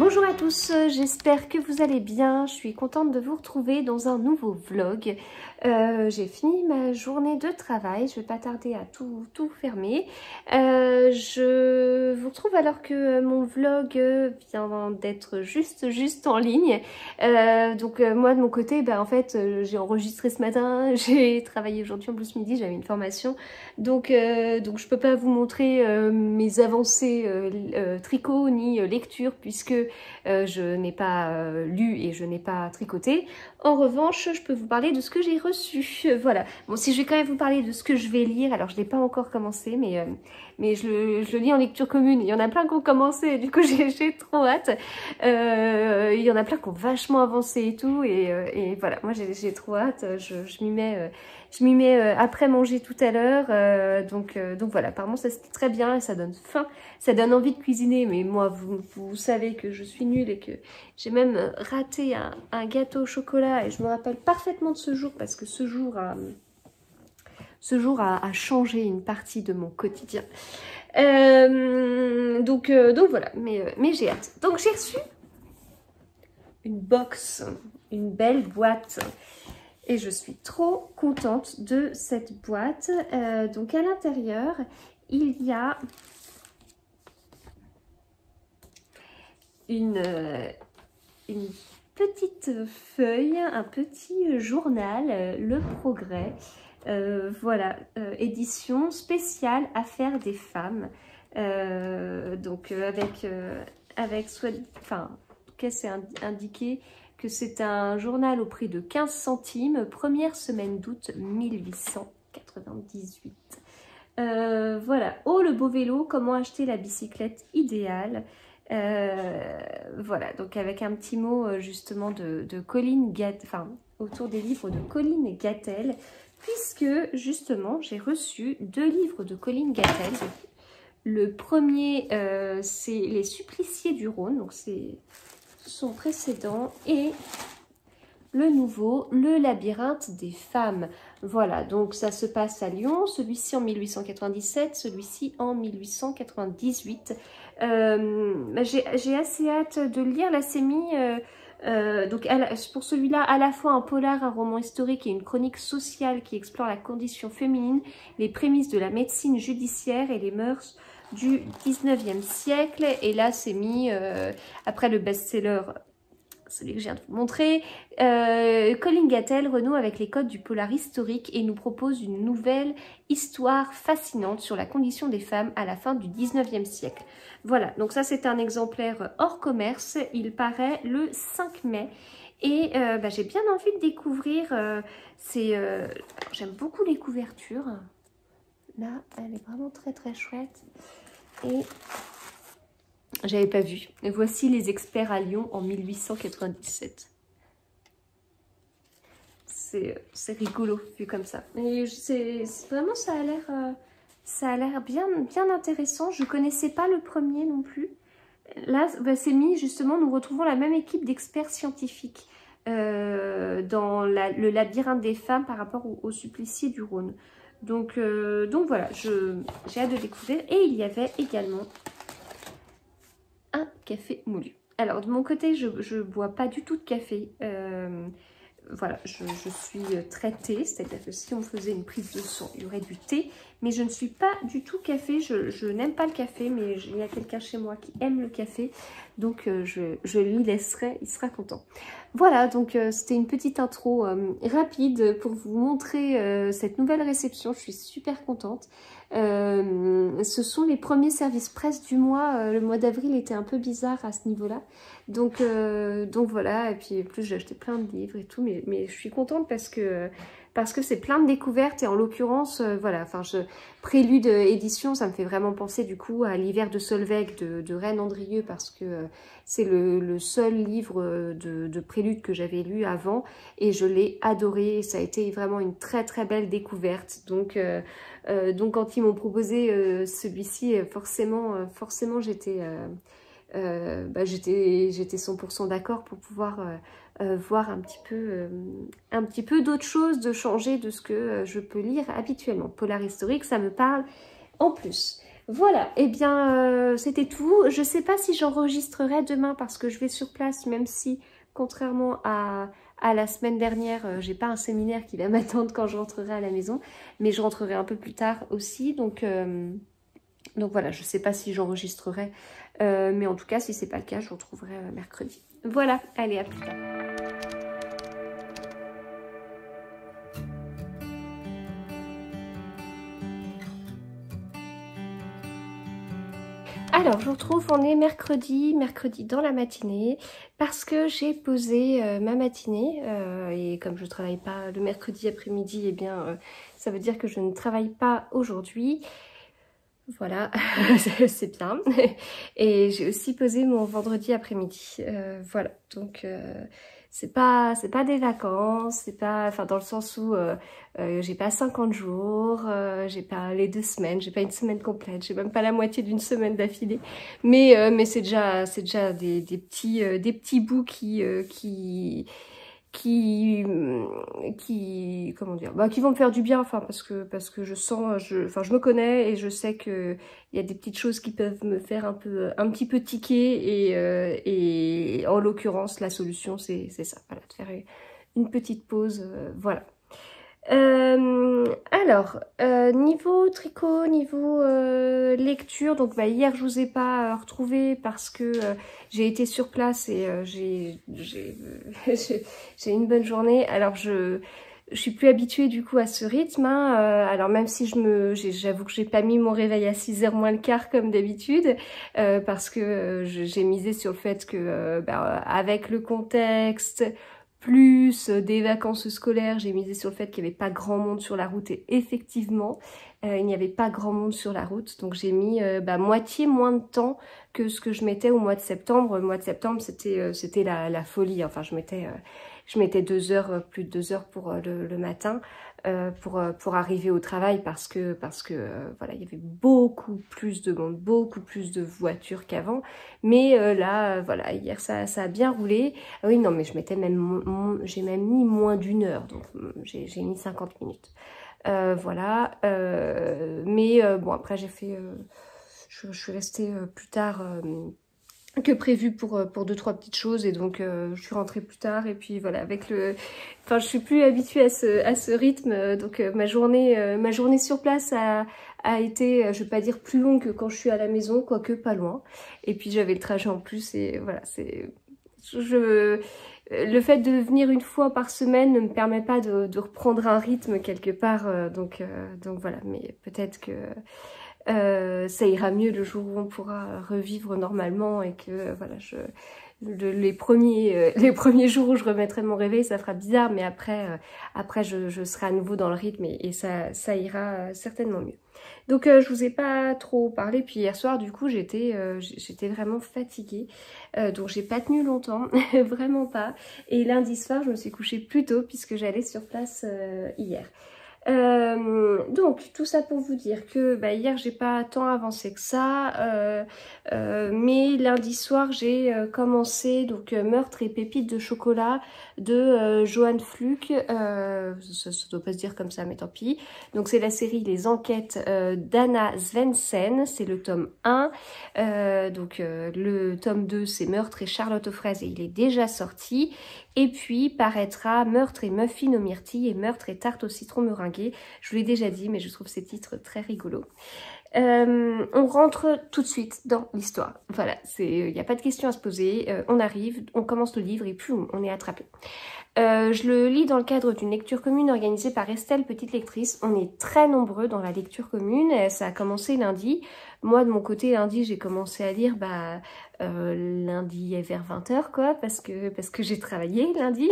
Bonjour à tous, j'espère que vous allez bien. Je suis contente de vous retrouver dans un nouveau vlog. J'ai fini ma journée de travail, je vais pas tarder à tout fermer. Je vous retrouve alors que mon vlog vient d'être juste en ligne. Moi de mon côté, en fait j'ai enregistré ce matin, j'ai travaillé aujourd'hui en plus midi, j'avais une formation. Donc je peux pas vous montrer mes avancées tricot ni lecture puisque je n'ai pas lu et je n'ai pas tricoté. En revanche, je peux vous parler de ce que j'ai reçu. Voilà. Bon, si je vais quand même vous parler de ce que je vais lire, alors je l'ai pas encore commencé, mais je le lis en lecture commune. Il y en a plein qui ont commencé, du coup j'ai trop hâte. Il y en a plein qui ont vachement avancé et tout, et voilà. Moi j'ai trop hâte. Je m'y mets après manger tout à l'heure. Donc voilà. Apparemment ça se lit très bien et ça donne faim. Ça donne envie de cuisiner, mais moi, vous savez que je suis nulle et que j'ai même raté un gâteau au chocolat et je me rappelle parfaitement de ce jour parce que ce jour a changé une partie de mon quotidien. Donc voilà, mais j'ai hâte. Donc j'ai reçu une box, une belle boîte. Et je suis trop contente de cette boîte. Donc à l'intérieur, il y a une petite feuille, un petit journal, Le Progrès, voilà, édition spéciale Affaires des femmes, avec soit, enfin, en tout cas c'est indiqué que c'est un journal au prix de 15 centimes, première semaine d'août 1898. Voilà, Oh le beau vélo, comment acheter la bicyclette idéale. Voilà, donc avec un petit mot justement de Colline Gattel, enfin autour des livres de Colline Gattel, puisque justement j'ai reçu 2 livres de Colline Gattel. Le premier c'est Les Suppliciés du Rhône, donc c'est son précédent, et le nouveau, Le Labyrinthe des femmes. Voilà, donc ça se passe à Lyon, celui-ci en 1897, celui-ci en 1898. J'ai assez hâte de le lire. Là, c'est mis donc pour celui-là à la fois un polar, un roman historique et une chronique sociale qui explore la condition féminine, les prémices de la médecine judiciaire et les mœurs du 19e siècle. Et là, c'est mis après le best-seller, celui que je viens de vous montrer, Colline Gattel renoue avec les codes du polar historique et nous propose une nouvelle histoire fascinante sur la condition des femmes à la fin du 19e siècle. Voilà, donc ça c'est un exemplaire hors commerce, il paraît le 5 mai. Et j'ai bien envie de découvrir, j'aime beaucoup les couvertures. Là, elle est vraiment très chouette. Et j'avais pas vu. Et voici les experts à Lyon en 1897. C'est rigolo vu comme ça. Et vraiment ça a l'air bien intéressant. Je connaissais pas le premier non plus. Là, c'est mis justement, nous retrouvons la même équipe d'experts scientifiques dans le labyrinthe des femmes par rapport au supplicié du Rhône. Donc voilà, j'ai hâte de découvrir. Et il y avait également un café moulu. Alors de mon côté, je bois pas du tout de café. Voilà, je suis très thé, c'est-à-dire que si on faisait une prise de sang, il y aurait du thé. Mais je ne suis pas du tout café, je n'aime pas le café, mais il y a quelqu'un chez moi qui aime le café. Donc je lui laisserai, il sera content. Voilà, donc c'était une petite intro rapide pour vous montrer cette nouvelle réception. Je suis super contente. Ce sont les premiers services presse du mois. Le mois d'avril était un peu bizarre à ce niveau-là. Donc voilà, et puis en plus j'ai acheté plein de livres et tout, mais je suis contente parce que c'est plein de découvertes et en l'occurrence, voilà, enfin Prélude édition, ça me fait vraiment penser du coup à l'hiver de Solveig de Reine Andrieux parce que c'est le seul livre de Prélude que j'avais lu avant et je l'ai adoré. Ça a été vraiment une très belle découverte. Donc quand ils m'ont proposé celui-ci, forcément j'étais 100% d'accord pour pouvoir voir un petit peu d'autres choses, de changer de ce que je peux lire habituellement. Polar historique, ça me parle en plus. Voilà, et bien c'était tout. Je sais pas si j'enregistrerai demain parce que je vais sur place, même si contrairement à la semaine dernière, j'ai pas un séminaire qui va m'attendre quand je rentrerai à la maison, mais je rentrerai un peu plus tard aussi, donc voilà, je sais pas si j'enregistrerai, mais en tout cas si c'est pas le cas, je vous retrouverai mercredi. Voilà, allez, à plus tard. Alors, je vous retrouve, on est mercredi dans la matinée, parce que j'ai posé ma matinée, et comme je ne travaille pas le mercredi après-midi, eh bien, ça veut dire que je ne travaille pas aujourd'hui. Voilà, c'est bien. Et j'ai aussi posé mon vendredi après-midi. Voilà, donc c'est pas des vacances, c'est pas, enfin dans le sens où j'ai pas 50 jours, j'ai pas les 2 semaines, j'ai pas une semaine complète, j'ai même pas la moitié d'une semaine d'affilée. Mais c'est déjà des petits bouts qui comment dire, bah, qui vont me faire du bien, enfin parce que je sens, je me connais et je sais que il y a des petites choses qui peuvent me faire un petit peu tiquer, et en l'occurrence la solution c'est ça, voilà, de faire une petite pause, voilà. Alors, niveau tricot, niveau lecture, donc bah, hier je vous ai pas retrouvé parce que j'ai été sur place et j'ai une bonne journée. Alors je suis plus habituée du coup à ce rythme, hein. Alors même si j'avoue que j'ai pas mis mon réveil à 6h moins le quart comme d'habitude, parce que j'ai misé sur le fait que bah, avec le contexte, plus des vacances scolaires, j'ai misé sur le fait qu'il n'y avait pas grand monde sur la route, et effectivement, il n'y avait pas grand monde sur la route, donc j'ai mis bah, moitié moins de temps que ce que je mettais au mois de septembre. Le mois de septembre, c'était la folie, enfin je mettais 2 heures, plus de 2 heures pour le matin, pour arriver au travail, parce que voilà, il y avait beaucoup plus de monde, beaucoup plus de voitures qu'avant. Mais là, voilà, hier ça a bien roulé. Ah oui, non, mais j'ai même mis moins d'1 heure, donc j'ai mis 50 minutes. Voilà, mais bon, après j'ai fait, je suis restée plus tard que prévu pour 2-3 petites choses, et donc je suis rentrée plus tard, et puis voilà, enfin je suis plus habituée à ce rythme, donc ma journée sur place a été, je vais pas dire plus longue que quand je suis à la maison, quoique pas loin, et puis j'avais le trajet en plus, et voilà, le fait de venir une fois par semaine ne me permet pas de reprendre un rythme quelque part, donc voilà, mais peut-être que ça ira mieux le jour où on pourra revivre normalement, et que voilà, les premiers jours où je remettrai mon réveil, ça fera bizarre, mais après je serai à nouveau dans le rythme, et ça ira certainement mieux. Donc je vous ai pas trop parlé, puis hier soir du coup j'étais vraiment fatiguée, donc j'ai pas tenu longtemps, vraiment pas, et lundi soir je me suis couchée plus tôt puisque j'allais sur place hier. Donc tout ça pour vous dire que bah, hier j'ai pas tant avancé que ça, mais lundi soir j'ai commencé donc Meurtre et pépites de chocolat de Johan Fluke, ça doit pas se dire comme ça mais tant pis. Donc c'est la série Les Enquêtes d'Anna Svensson, c'est le tome 1, donc le tome 2 c'est Meurtre et Charlotte aux fraises, et il est déjà sorti. Et puis paraîtra Meurtre et muffins aux myrtilles et Meurtre et tarte au citron meringuée. Je vous l'ai déjà dit, mais je trouve ces titres très rigolos. On rentre tout de suite dans l'histoire. Voilà, il n'y a pas de questions à se poser. On arrive, on commence le livre et puis on est attrapé. Je le lis dans le cadre d'une lecture commune organisée par Estelle, petite lectrice. On est très nombreux dans la lecture commune. Ça a commencé lundi. Moi, de mon côté, lundi, j'ai commencé à lire lundi vers 20h, quoi, parce que j'ai travaillé lundi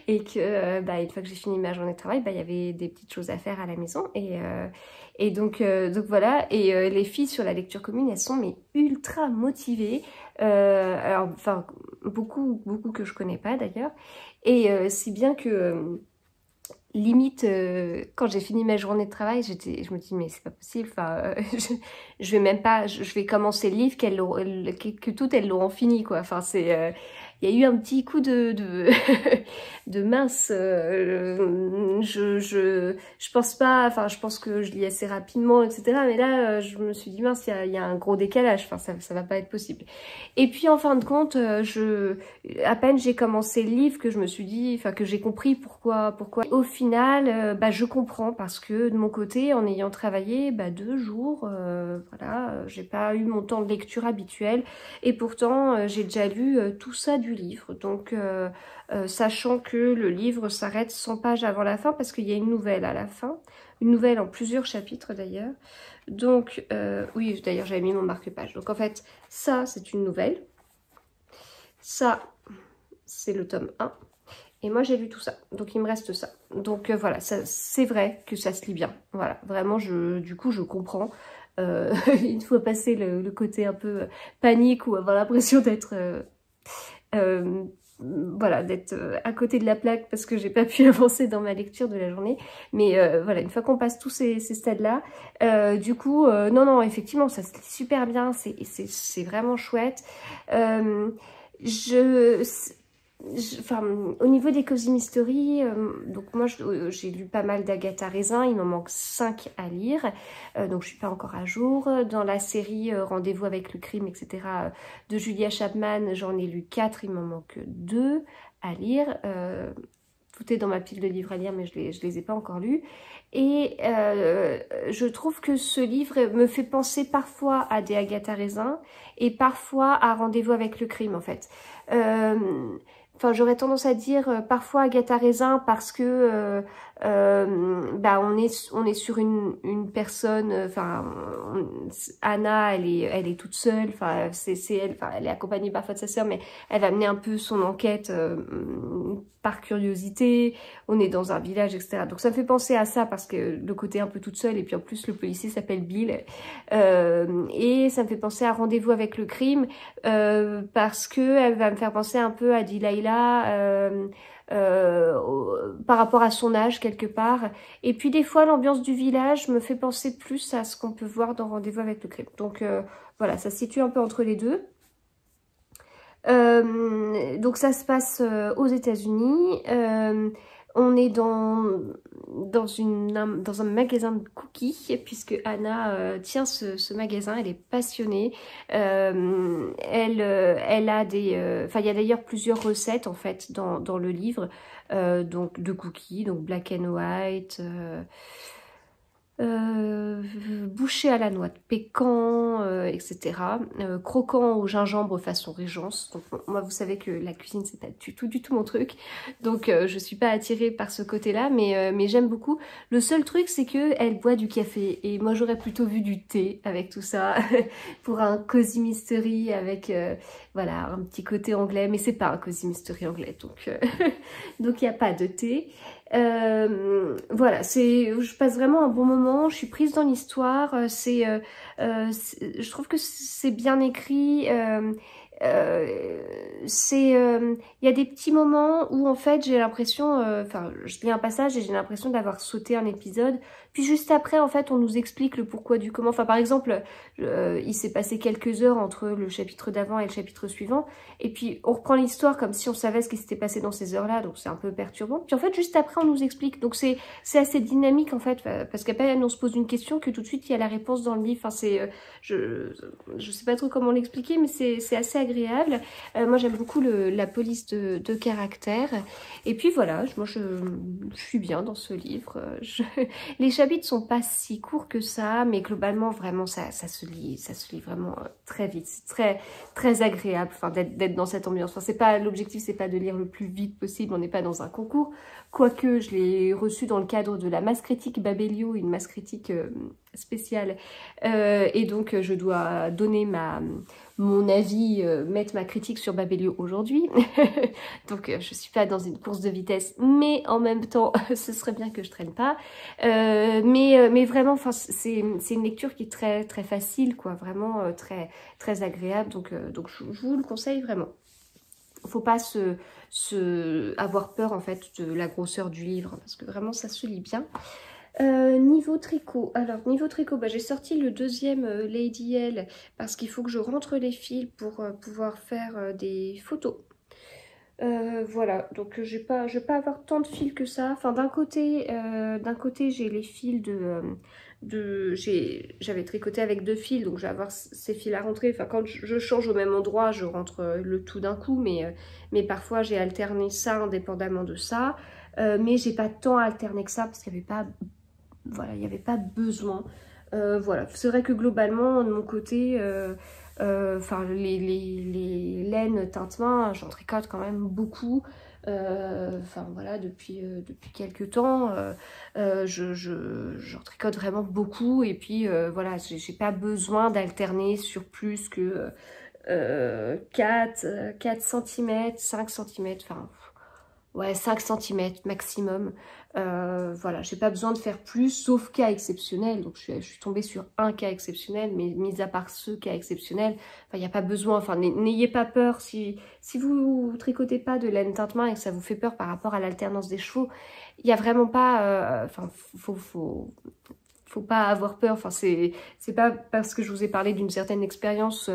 et que une fois que j'ai fini ma journée de travail, il y avait des petites choses à faire à la maison, et donc voilà. Et les filles sur la lecture commune, elles sont mais ultra motivées. Alors, enfin, beaucoup que je connais pas d'ailleurs. Et si bien que limite, quand j'ai fini ma journée de travail, je me dis mais c'est pas possible. Enfin, je vais même pas, je vais commencer le livre que toutes elles l'auront fini, quoi. Enfin, il y a eu un petit coup de mince. Je pense pas, enfin je pense que je lis assez rapidement, etc. Mais là, je me suis dit mince, il y a un gros décalage. Enfin, ça va pas être possible. Et puis en fin de compte, à peine j'ai commencé le livre que je me suis dit, enfin que j'ai compris pourquoi. Au final, je comprends parce que de mon côté, en ayant travaillé 2 jours, voilà, j'ai pas eu mon temps de lecture habituel et pourtant j'ai déjà lu tout ça du livre. Donc sachant que le livre s'arrête 100 pages avant la fin parce qu'il y a une nouvelle à la fin, une nouvelle en plusieurs chapitres d'ailleurs. Donc oui, d'ailleurs j'avais mis mon marque-page. Donc en fait, ça c'est une nouvelle. Ça, c'est le tome 1. Et moi, j'ai lu tout ça. Donc, il me reste ça. Donc, voilà, c'est vrai que ça se lit bien. Voilà, vraiment, du coup, je comprends. Une fois passé le côté un peu panique ou avoir l'impression d'être... voilà, d'être à côté de la plaque parce que j'ai pas pu avancer dans ma lecture de la journée. Mais voilà, une fois qu'on passe tous ces stades-là, du coup, non, effectivement, ça se lit super bien. C'est vraiment chouette. Enfin, au niveau des Cozy Mystery, donc moi j'ai lu pas mal d'Agatha Raisin, il m'en manque 5 à lire, donc je suis pas encore à jour. Dans la série Rendez-vous avec le crime, etc. De Julia Chapman, j'en ai lu 4, il m'en manque 2 à lire. Tout est dans ma pile de livres à lire, mais je les ai pas encore lus. Et je trouve que ce livre me fait penser parfois à des Agatha Raisin et parfois à Rendez-vous avec le crime, en fait. Enfin, j'aurais tendance à dire parfois Agatha Raisin parce que on est sur une personne. Enfin, Anna, elle est toute seule. Enfin, c'est elle. Enfin, elle est accompagnée parfois de sa sœur, mais elle va mener un peu son enquête par curiosité. On est dans un village, etc. Donc ça me fait penser à ça parce que le côté un peu toute seule et puis en plus le policier s'appelle Bill et ça me fait penser à Rendez-vous avec le crime parce que elle va me faire penser un peu à Delilah par rapport à son âge quelque part. Et puis des fois l'ambiance du village me fait penser plus à ce qu'on peut voir dans Rendez-vous avec le crime. Donc voilà, ça se situe un peu entre les deux. Donc ça se passe aux États-Unis. On est dans un magasin de cookies puisque Anna tient ce magasin, elle est passionnée. Elle a des... Enfin, il y a d'ailleurs plusieurs recettes en fait dans le livre donc de cookies, donc black and white... bouché à la noix de pécan, etc. Croquant au gingembre façon Régence. Donc moi vous savez que la cuisine c'est pas du tout mon truc. Donc je suis pas attirée par ce côté-là, mais j'aime beaucoup. Le seul truc c'est que elle boit du café et moi j'aurais plutôt vu du thé avec tout ça pour un cozy mystery avec voilà un petit côté anglais, mais c'est pas un cozy mystery anglais donc donc il n'y a pas de thé. Voilà, je passe vraiment un bon moment, je suis prise dans l'histoire, je trouve que c'est bien écrit, il y a des petits moments où en fait j'ai l'impression, enfin je lis un passage et j'ai l'impression d'avoir sauté un épisode, puis juste après en fait on nous explique le pourquoi du comment, enfin par exemple il s'est passé quelques heures entre le chapitre d'avant et le chapitre suivant, et puis on reprend l'histoire comme si on savait ce qui s'était passé dans ces heures-là, donc c'est un peu perturbant, puis en fait juste après on nous explique, donc c'est assez dynamique en fait, parce qu'après on se pose une question que tout de suite il y a la réponse dans le livre, enfin c'est, je sais pas trop comment l'expliquer, mais c'est assez agréable. Moi j'aime beaucoup la police de caractère, et puis voilà, moi je suis bien dans ce livre. Les chapitres sont pas si courts que ça, mais globalement vraiment ça se lit vraiment très vite, c'est très agréable, enfin d'être dans cette ambiance. Enfin, c'est pas l'objectif, c'est pas de lire le plus vite possible, on n'est pas dans un concours, quoique je l'ai reçu dans le cadre de la masse critique Babelio, une masse critique spéciale, et donc je dois donner mon avis, mettre ma critique sur Babelio aujourd'hui. Donc je suis pas dans une course de vitesse, mais en même temps ce serait bien que je traîne pas. Mais vraiment, enfin c'est une lecture qui est très facile, quoi, vraiment très agréable. Donc je vous le conseille vraiment. Faut pas avoir peur en fait de la grosseur du livre parce que vraiment ça se lit bien. Niveau tricot, alors niveau tricot, j'ai sorti le deuxième Lady L parce qu'il faut que je rentre les fils pour pouvoir faire des photos. Voilà, donc je vais pas avoir tant de fils que ça. Enfin, d'un côté, j'ai les fils j'avais tricoté avec 2 fils, donc je vais avoir ces fils à rentrer. Enfin, quand je change au même endroit, je rentre le tout d'un coup, mais parfois j'ai alterné ça indépendamment de ça. Mais j'ai pas tant alterné que ça parce qu'il n'y avait pas, voilà, il n'y avait pas besoin. Voilà, c'est vrai que globalement, de mon côté, enfin les laines teinte-main, j'en tricote quand même beaucoup. Enfin voilà, depuis quelques temps, j'en tricote vraiment beaucoup. Et puis voilà, j'ai pas besoin d'alterner sur plus que 4 cm, 5 cm, enfin ouais, 5 cm maximum. Voilà, j'ai pas besoin de faire plus, sauf cas exceptionnel. Donc je suis tombée sur un cas exceptionnel, mais mis à part ce cas exceptionnel, il n'y a pas besoin. Enfin, n'ayez pas peur si vous tricotez pas de laine teinte-main et que ça vous fait peur par rapport à l'alternance des chevaux. Il n'y a vraiment pas. Enfin, faut pas avoir peur. Enfin, c'est pas parce que je vous ai parlé d'une certaine expérience,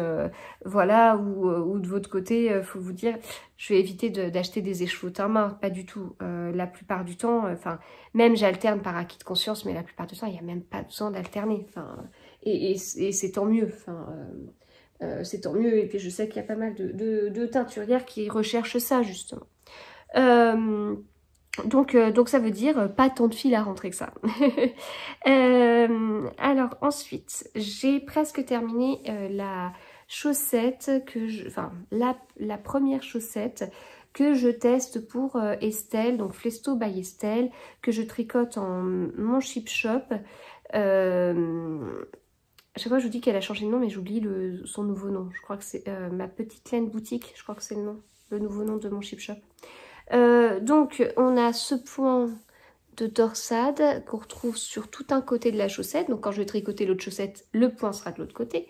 voilà, ou de votre côté, faut vous dire, je vais éviter d'acheter des écheveaux main, pas du tout. La plupart du temps, enfin, même j'alterne par acquis de conscience, mais la plupart du temps, il n'y a même pas besoin d'alterner. Enfin, et c'est tant mieux. Enfin, c'est tant mieux. Et puis je sais qu'il y a pas mal de teinturières qui recherchent ça justement. Donc ça veut dire pas tant de fils à rentrer que ça. Alors ensuite, j'ai presque terminé la chaussette enfin la première chaussette que je teste pour Estelle, donc Flesto by Estelle, que je tricote en mon Ship Shop. À chaque fois je vous dis qu'elle a changé de nom, mais j'oublie son nouveau nom. Je crois que c'est ma petite laine boutique, je crois que c'est le nouveau nom de mon Ship Shop. Donc on a ce point de torsade qu'on retrouve sur tout un côté de la chaussette. Donc quand je vais tricoter l'autre chaussette, le point sera de l'autre côté.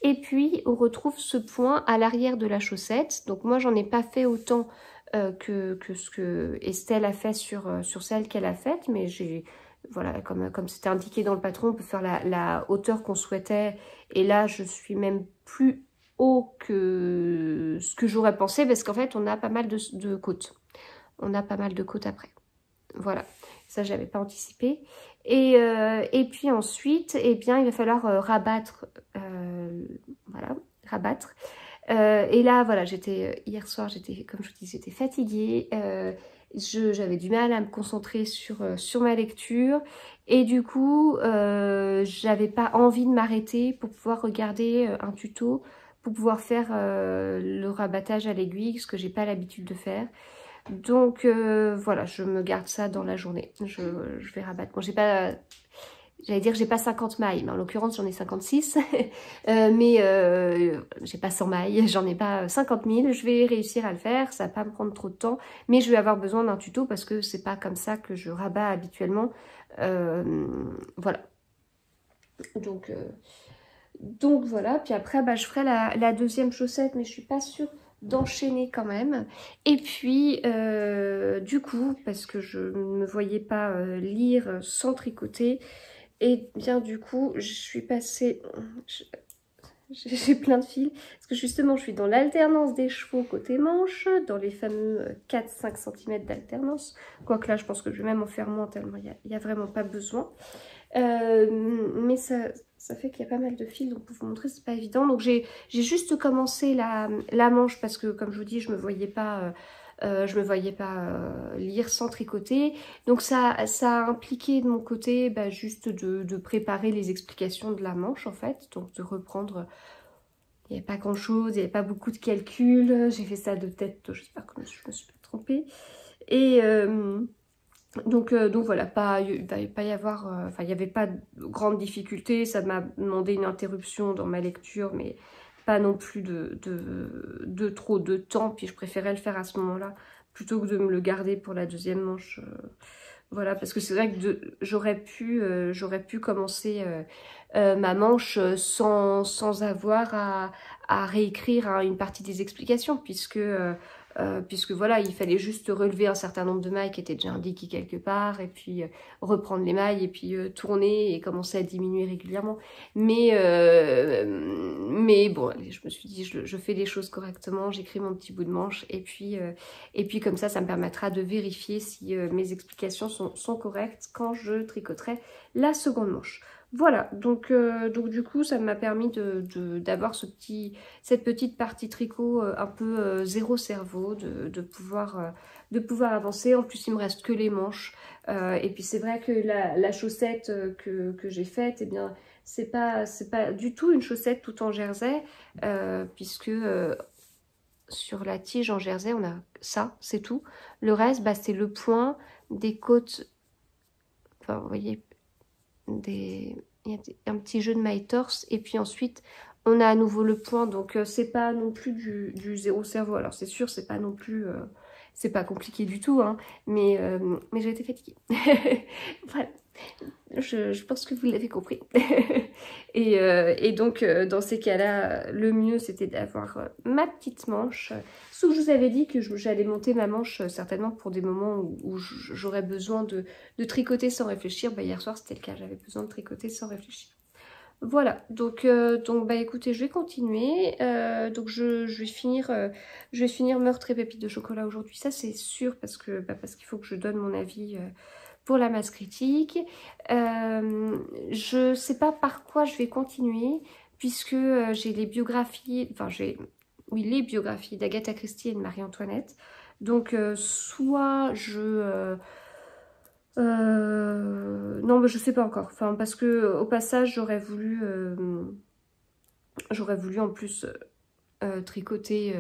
Et puis on retrouve ce point à l'arrière de la chaussette. Donc moi j'en ai pas fait autant que ce que Estelle a fait sur celle qu'elle a faite, mais voilà, comme c'était indiqué dans le patron, on peut faire la hauteur qu'on souhaitait. Et là je suis même plus haut que ce que j'aurais pensé, parce qu'en fait on a pas mal de côtes. On a pas mal de côtes après. Voilà, ça j'avais pas anticipé. Et puis ensuite, eh bien, il va falloir rabattre. Voilà, rabattre. Et là, voilà, hier soir, comme je vous dis, j'étais fatiguée. J'avais du mal à me concentrer sur ma lecture. Et du coup, j'avais pas envie de m'arrêter pour pouvoir regarder un tuto, pour pouvoir faire le rabattage à l'aiguille, ce que j'ai pas l'habitude de faire. Donc voilà, je me garde ça dans la journée. Je vais rabattre. Bon, j'allais dire j'ai pas 50 mailles, mais en l'occurrence j'en ai 56. Mais j'ai pas 100 mailles, j'en ai pas 50 000. Je vais réussir à le faire, ça va pas me prendre trop de temps. Mais je vais avoir besoin d'un tuto parce que c'est pas comme ça que je rabats habituellement. Voilà. Donc voilà, puis après bah, je ferai la deuxième chaussette, mais je suis pas sûre d'enchaîner quand même. Et puis du coup, parce que je ne me voyais pas lire sans tricoter, et bien du coup je suis passée, j'ai plein de fils, parce que justement je suis dans l'alternance des chevaux côté manche, dans les fameux 4-5 cm d'alternance, quoique là je pense que je vais même en faire moins tellement il n'y a vraiment pas besoin. Mais ça fait qu'il y a pas mal de fils, donc pour vous montrer c'est pas évident. Donc j'ai juste commencé la manche parce que comme je vous dis je me voyais pas lire sans tricoter. Donc ça a impliqué de mon côté bah, juste de préparer les explications de la manche en fait, donc de reprendre. Il n'y avait pas grand chose, il n'y avait pas beaucoup de calculs, j'ai fait ça de tête, j'espère que je me suis pas trompée. Et donc voilà, il va pas y avoir, enfin il n'y avait pas de grande difficulté, ça m'a demandé une interruption dans ma lecture, mais pas non plus de trop de temps, puis je préférais le faire à ce moment-là, plutôt que de me le garder pour la deuxième manche. Voilà, parce que c'est vrai que j'aurais pu commencer ma manche sans avoir à réécrire une partie des explications, puisque puisque voilà, il fallait juste relever un certain nombre de mailles qui étaient déjà indiquées quelque part, et puis reprendre les mailles, et puis tourner et commencer à diminuer régulièrement. Mais bon, allez, je me suis dit, je fais les choses correctement, j'écris mon petit bout de manche, et puis comme ça me permettra de vérifier si mes explications sont correctes quand je tricoterai la seconde manche. Voilà, donc du coup ça m'a permis d'avoir cette petite partie tricot un peu zéro cerveau, de pouvoir avancer. En plus il me reste que les manches, et puis c'est vrai que la chaussette que j'ai faite, eh bien c'est pas du tout une chaussette tout en jersey, puisque sur la tige en jersey on a ça, c'est tout. Le reste, bah, c'est le point des côtes, enfin vous voyez, il y a un petit jeu de maille torse, et puis ensuite on a à nouveau le point, donc c'est pas non plus du zéro cerveau. Alors c'est sûr, c'est pas non plus c'est pas compliqué du tout, hein, mais j'ai été fatiguée. Voilà, je pense que vous l'avez compris. et donc dans ces cas-là, le mieux c'était d'avoir ma petite manche. Sauf que je vous avais dit que j'allais monter ma manche certainement pour des moments où j'aurais besoin de tricoter sans réfléchir. Bah, hier soir c'était le cas, j'avais besoin de tricoter sans réfléchir. Voilà, donc bah écoutez, je vais continuer. Donc je vais finir Meurtre et Pépites de chocolat aujourd'hui, ça c'est sûr, parce qu'il faut que je donne mon avis pour la masse critique. Je sais pas par quoi je vais continuer, puisque j'ai les biographies, les biographies d'Agatha Christie et de Marie-Antoinette. Donc soit non, mais je sais pas encore. Enfin, parce que au passage, j'aurais voulu en plus tricoter.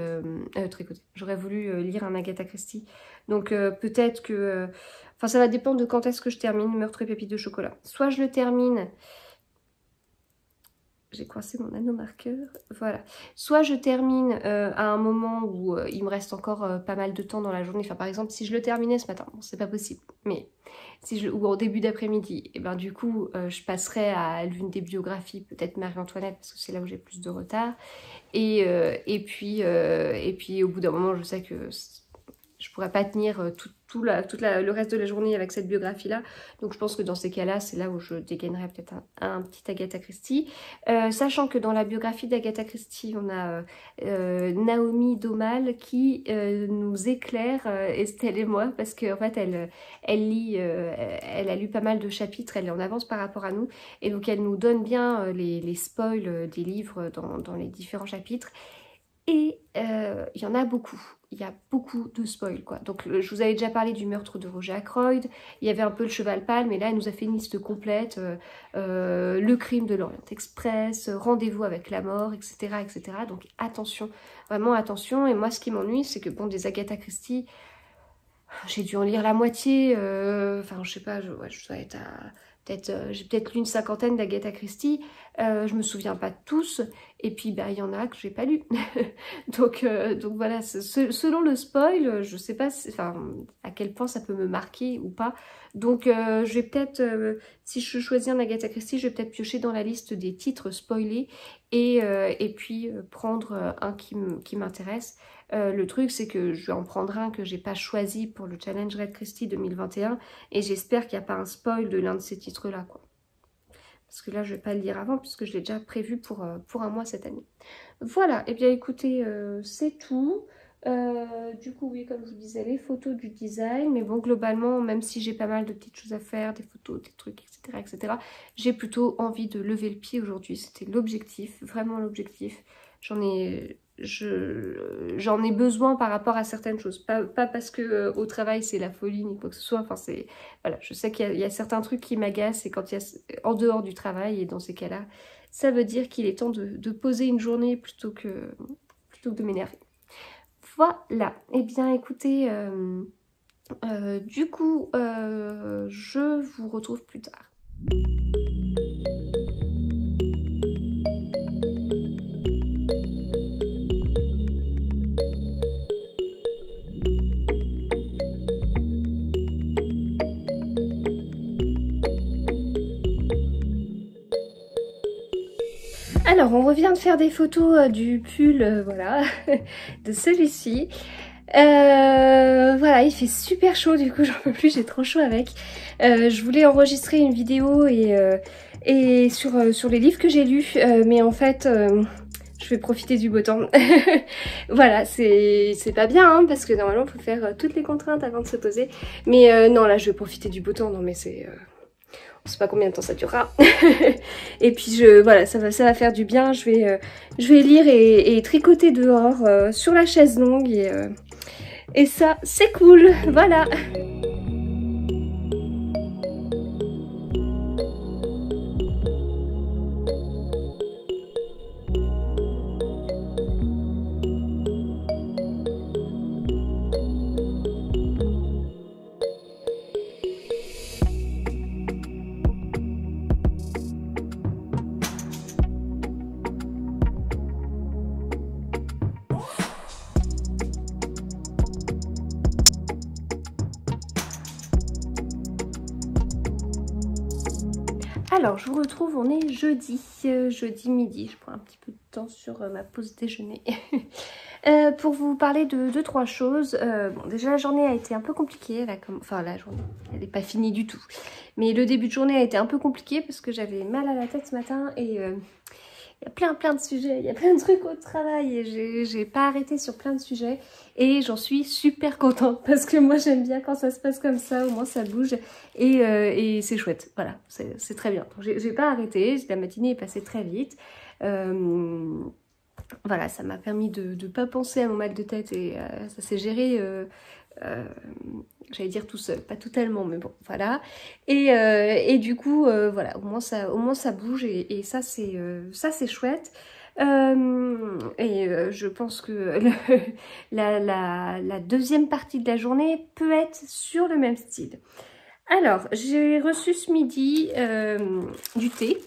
J'aurais voulu lire un Agatha Christie. Donc peut-être que... Enfin, ça va dépendre de quand est-ce que je termine Meurtre et Pépites de chocolat. Soit je le termine... J'ai coincé mon anneau marqueur, voilà. Soit je termine à un moment où il me reste encore pas mal de temps dans la journée. Enfin, par exemple, si je le terminais ce matin, bon, c'est pas possible, mais ou en début d'après-midi, et ben du coup, je passerai à l'une des biographies, peut-être Marie-Antoinette, parce que c'est là où j'ai plus de retard. Et puis au bout d'un moment, je sais que je pourrais pas tenir le reste de la journée avec cette biographie-là. Donc je pense que dans ces cas-là, c'est là où je dégainerai peut-être un petit Agatha Christie. Sachant que dans la biographie d'Agatha Christie, on a Naomi Domal qui nous éclaire, Estelle et moi, parce qu'en fait, elle a lu pas mal de chapitres, elle est en avance par rapport à nous, et donc elle nous donne bien les spoils des livres dans les différents chapitres. Et il y en a beaucoup, il y a beaucoup de spoil quoi. Donc je vous avais déjà parlé du meurtre de Roger Ackroyd, il y avait un peu le cheval pâle, mais là elle nous a fait une liste complète, le crime de l'Orient Express, rendez-vous avec la mort, etc., etc. Donc attention, vraiment attention. Et moi ce qui m'ennuie, c'est que bon, des Agatha Christie, j'ai dû en lire la moitié, enfin je sais pas, je dois être à... j'ai peut-être lu une cinquantaine d'Agatha Christie, je me souviens pas de tous, et puis bah, il y en a que j'ai pas lu. donc voilà, selon le spoil, je sais pas à quel point ça peut me marquer ou pas. Donc je vais peut-être, si je choisis un Agatha Christie, je vais peut-être piocher dans la liste des titres spoilés, et puis prendre un qui m'intéresse. Le truc, c'est que je vais en prendre un que j'ai pas choisi pour le Challenge Red Christie 2021, et j'espère qu'il n'y a pas un spoil de l'un de ces titres-là, quoi. Parce que là, je vais pas le lire avant, puisque je l'ai déjà prévu pour un mois cette année. Voilà, et bien écoutez, c'est tout. Du coup, oui, comme je vous disais, les photos du design, mais bon, globalement, même si j'ai pas mal de petites choses à faire, des photos, des trucs, etc., etc., j'ai plutôt envie de lever le pied aujourd'hui. C'était l'objectif, vraiment l'objectif. J'en ai besoin par rapport à certaines choses, pas parce que au travail c'est la folie ni quoi que ce soit. Enfin voilà, je sais qu'il y a certains trucs qui m'agacent, et quand il y a en dehors du travail, et dans ces cas-là, ça veut dire qu'il est temps de poser une journée plutôt que de m'énerver. Voilà, et bien écoutez, du coup, je vous retrouve plus tard. Alors, on revient de faire des photos du pull, voilà, de celui-ci. Voilà, il fait super chaud, du coup j'en peux plus, j'ai trop chaud avec. Je voulais enregistrer une vidéo et sur les livres que j'ai lus, mais en fait je vais profiter du beau temps. Voilà, c'est pas bien hein, parce que normalement il faut faire toutes les contraintes avant de se poser. Mais non, là je vais profiter du beau temps, non mais c'est... on sait pas combien de temps ça durera. Et puis voilà, ça va faire du bien. Je vais lire et tricoter dehors sur la chaise longue et ça c'est cool. Voilà. Alors, je vous retrouve, on est jeudi, jeudi midi. Je prends un petit peu de temps sur ma pause déjeuner pour vous parler de 2-3 choses. Bon, déjà, la journée a été un peu compliquée. Enfin, la journée, elle n'est pas finie du tout. Mais le début de journée a été un peu compliqué parce que j'avais mal à la tête ce matin et il y a plein de sujets, il y a plein de trucs au travail et j'ai pas arrêté sur plein de sujets et j'en suis super contente parce que moi j'aime bien quand ça se passe comme ça, au moins ça bouge et c'est chouette, voilà, c'est très bien. Donc j'ai pas arrêté, la matinée est passée très vite, voilà, ça m'a permis de pas penser à mon mal de tête et ça s'est géré... j'allais dire tout seul, pas totalement, mais bon, voilà. Et du coup, voilà, au moins ça bouge et ça c'est chouette. Je pense que la deuxième partie de la journée peut être sur le même style. Alors, j'ai reçu ce midi du thé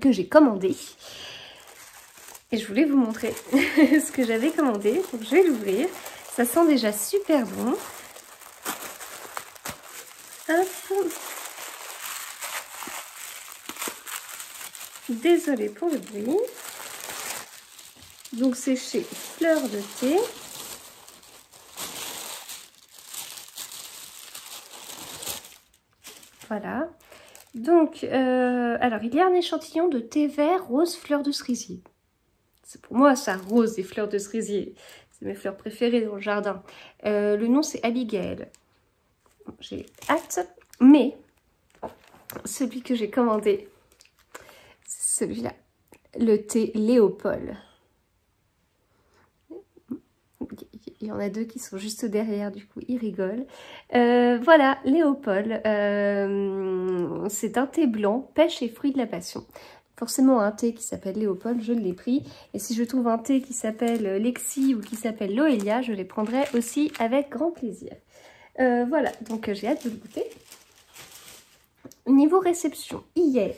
que j'ai commandé. Et je voulais vous montrer ce que j'avais commandé, donc je vais l'ouvrir. Ça sent déjà super bon. Hop. Désolée pour le bruit. Donc c'est chez Fleur de Thé. Voilà. Donc, alors il y a un échantillon de thé vert rose fleur de cerisier. C'est pour moi ça, rose et fleurs de cerisier. C'est mes fleurs préférées dans le jardin. Le nom c'est Abigail. J'ai hâte, mais celui que j'ai commandé, c'est celui-là, le thé Léopold. Il y en a deux qui sont juste derrière, du coup ils rigolent. Voilà, Léopold, c'est un thé blanc, pêche et fruits de la passion. Forcément un thé qui s'appelle Léopold, je l'ai pris. Et si je trouve un thé qui s'appelle Lexi ou qui s'appelle Loelia, je les prendrai aussi avec grand plaisir. Voilà, donc j'ai hâte de le goûter. Niveau réception, hier,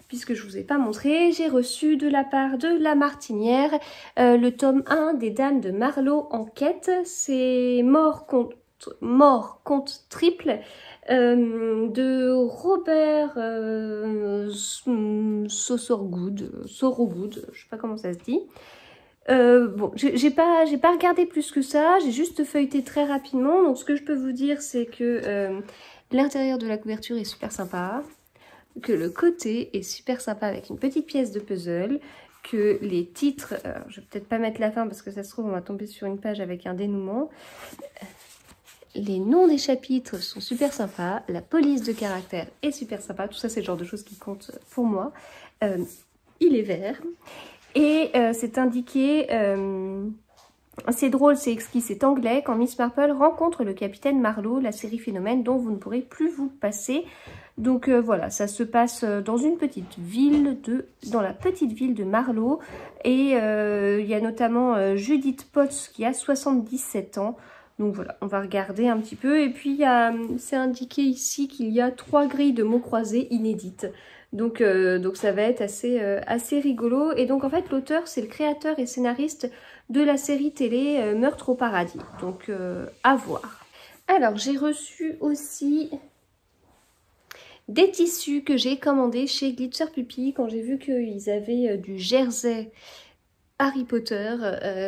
puisque je ne vous ai pas montré, j'ai reçu de la part de La Martinière le tome 1 des Dames de Marlowe en quête. C'est Mort contre triple de Robert Sorogood, je sais pas comment ça se dit. Bon, j'ai pas regardé plus que ça, j'ai juste feuilleté très rapidement. Donc ce que je peux vous dire, c'est que l'intérieur de la couverture est super sympa, que le côté est super sympa avec une petite pièce de puzzle, que les titres, je vais peut-être pas mettre la fin parce que ça se trouve on va tomber sur une page avec un dénouement. Les noms des chapitres sont super sympas, la police de caractère est super sympa, tout ça c'est le genre de choses qui comptent pour moi. Il est vert. Et c'est indiqué, c'est drôle, c'est exquis, c'est anglais, quand Miss Marple rencontre le capitaine Marlowe, la série phénomène dont vous ne pourrez plus vous passer. Donc voilà, ça se passe dans une petite ville, dans la petite ville de Marlowe. Et il y a notamment Judith Potts qui a 77 ans. Donc voilà, on va regarder un petit peu. Et puis c'est indiqué ici qu'il y a 3 grilles de mots croisés inédites. Donc ça va être assez rigolo. Et donc en fait l'auteur c'est le créateur et scénariste de la série télé Meurtre au paradis. Donc à voir. Alors j'ai reçu aussi des tissus que j'ai commandés chez Glitzer Puppy quand j'ai vu qu'ils avaient du jersey Harry Potter,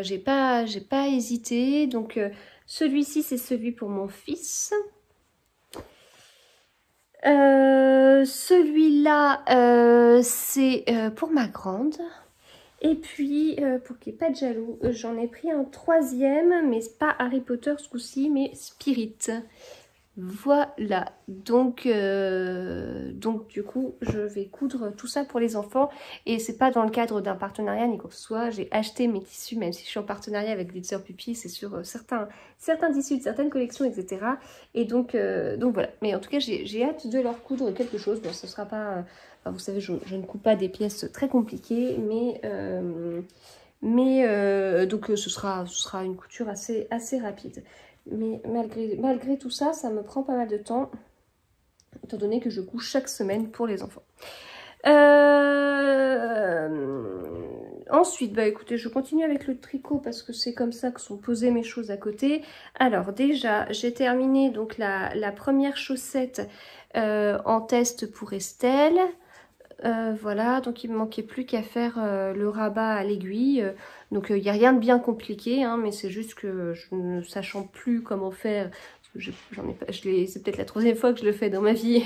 j'ai pas hésité. Donc celui-ci, c'est celui pour mon fils. Celui-là, c'est pour ma grande. Et puis, pour qu'il n'y ait pas de jaloux, j'en ai pris un troisième, mais c'est pas Harry Potter ce coup-ci, mais Spirit. Voilà, donc du coup, je vais coudre tout ça pour les enfants. Et c'est pas dans le cadre d'un partenariat ni quoi que ce soit. J'ai acheté mes tissus, même si je suis en partenariat avec Glitzer Puppy, c'est sur certains tissus de certaines collections, etc. Et donc voilà. Mais en tout cas, j'ai hâte de leur coudre quelque chose. Bon, ce sera pas... enfin, vous savez, je ne coupe pas des pièces très compliquées, donc ce sera une couture assez rapide. Mais malgré tout ça, ça me prend pas mal de temps, étant donné que je couche chaque semaine pour les enfants. Ensuite, bah écoutez, je continue avec le tricot parce que c'est comme ça que sont posées mes choses à côté. Alors déjà, j'ai terminé donc la première chaussette en test pour Estelle. Voilà, donc il me manquait plus qu'à faire le rabat à l'aiguille. Donc il n'y a rien de bien compliqué, hein, mais c'est juste que je ne sachant plus comment faire, c'est peut-être la troisième fois que je le fais dans ma vie,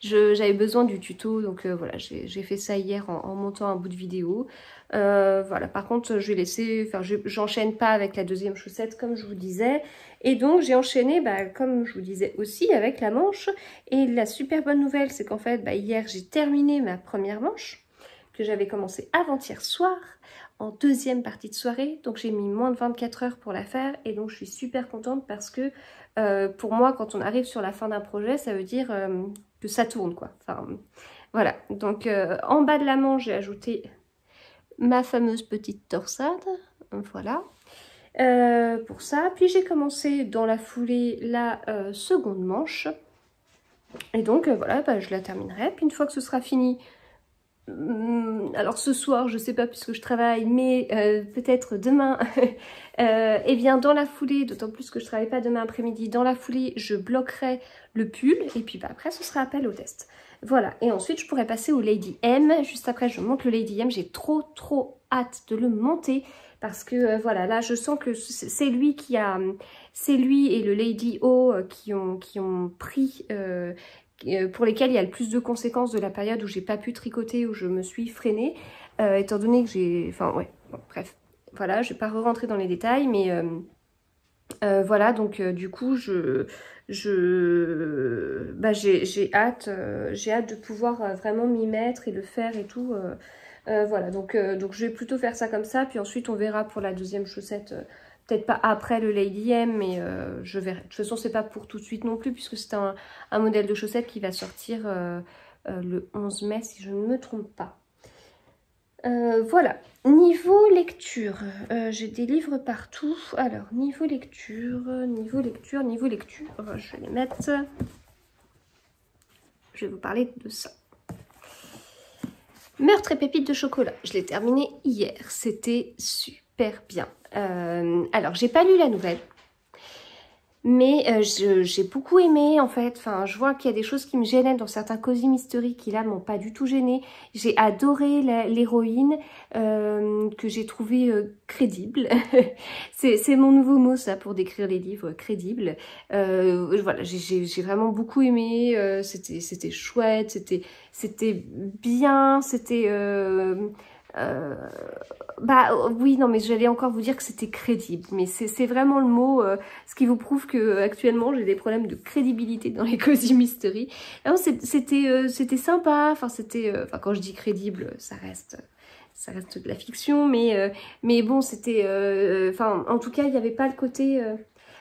j'avais besoin du tuto, donc voilà, j'ai fait ça hier en montant un bout de vidéo. Voilà, par contre je vais laisser, enfin j'enchaîne pas avec la deuxième chaussette comme je vous disais. Et donc j'ai enchaîné, bah, comme je vous disais aussi, avec la manche. Et la super bonne nouvelle, c'est qu'en fait, bah, hier, j'ai terminé ma première manche, que j'avais commencé avant-hier soir, en deuxième partie de soirée. Donc j'ai mis moins de 24 heures pour la faire. Et donc je suis super contente parce que pour moi, quand on arrive sur la fin d'un projet, ça veut dire que ça tourne, quoi. Enfin, voilà. Donc en bas de la manche, j'ai ajouté ma fameuse petite torsade. Voilà. Pour ça, puis j'ai commencé dans la foulée la seconde manche, et donc voilà, bah, je la terminerai. Puis une fois que ce sera fini, alors ce soir je sais pas puisque je travaille, mais peut-être demain, et bien dans la foulée, d'autant plus que je travaille pas demain après-midi, dans la foulée je bloquerai le pull, et puis bah, après ce sera appel au test. Voilà, et ensuite je pourrais passer au Lady M. Juste après je monte le Lady M, j'ai trop hâte de le monter. Parce que voilà, là je sens que c'est lui et le Lady O qui ont pris, pour lesquels il y a le plus de conséquences de la période où j'ai pas pu tricoter, où je me suis freinée, étant donné que j'ai, enfin ouais, bon, bref, voilà, je vais pas re-rentrer dans les détails, mais voilà, donc du coup bah, j'ai hâte de pouvoir vraiment m'y mettre et le faire et tout. Voilà, donc je vais plutôt faire ça comme ça, puis ensuite on verra pour la deuxième chaussette, peut-être pas après le Lady M, mais je verrai. De toute façon, c'est pas pour tout de suite non plus, puisque c'est un modèle de chaussette qui va sortir le 11 mai, si je ne me trompe pas. Voilà, niveau lecture, j'ai des livres partout. Alors, niveau lecture, je vais les mettre. Je vais vous parler de ça. Meurtre et pépites de chocolat, je l'ai terminé hier, c'était super bien. Alors, j'ai pas lu la nouvelle, mais j'ai beaucoup aimé en fait. Enfin, je vois qu'il y a des choses qui me gênaient dans certains cosy mystery qui là m'ont pas du tout gênée. J'ai adoré l'héroïne que j'ai trouvée crédible. C'est mon nouveau mot ça pour décrire les livres, crédible. Voilà, j'ai vraiment beaucoup aimé. C'était chouette, c'était bien, c'était bah oui, non mais j'allais encore vous dire que c'était crédible, mais c'est vraiment le mot, ce qui vous prouve que actuellement j'ai des problèmes de crédibilité dans les cosy mystery. C'était sympa, enfin enfin quand je dis crédible, ça reste de la fiction, mais bon c'était, enfin en tout cas il n'y avait pas le côté,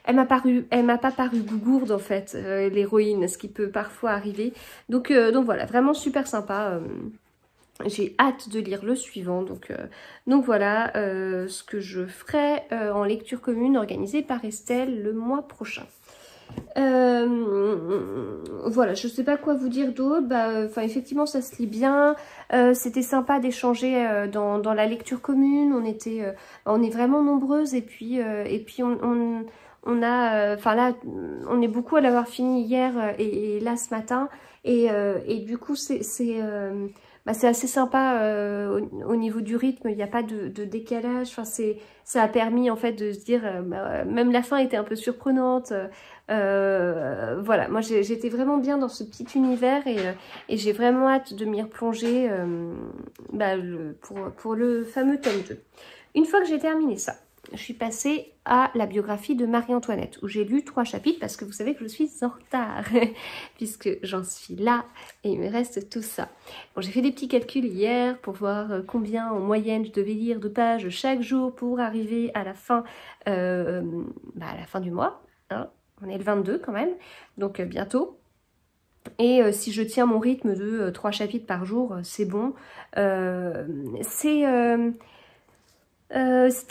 elle m'a pas paru gougourde en fait, l'héroïne, ce qui peut parfois arriver. Donc voilà, vraiment super sympa. J'ai hâte de lire le suivant, donc voilà ce que je ferai en lecture commune organisée par Estelle le mois prochain. Voilà, je sais pas quoi vous dire d'autre. Bah, effectivement ça se lit bien, c'était sympa d'échanger dans la lecture commune, on est vraiment nombreuses, et puis on a, enfin là on est beaucoup à l'avoir fini hier et là ce matin, et du coup bah, c'est assez sympa au niveau du rythme, il n'y a pas de décalage. Enfin, ça a permis en fait de se dire, même la fin était un peu surprenante. Voilà, moi j'étais vraiment bien dans ce petit univers et j'ai vraiment hâte de m'y replonger bah, pour le fameux tome 2. Une fois que j'ai terminé ça, je suis passée à la biographie de Marie-Antoinette, où j'ai lu 3 chapitres, parce que vous savez que je suis en retard, puisque j'en suis là, et il me reste tout ça. Bon, j'ai fait des petits calculs hier, pour voir combien en moyenne je devais lire de pages chaque jour, pour arriver à la fin, bah, à la fin du mois, hein. On est le 22 quand même, donc bientôt. Et si je tiens mon rythme de 3 chapitres par jour, c'est bon. C'est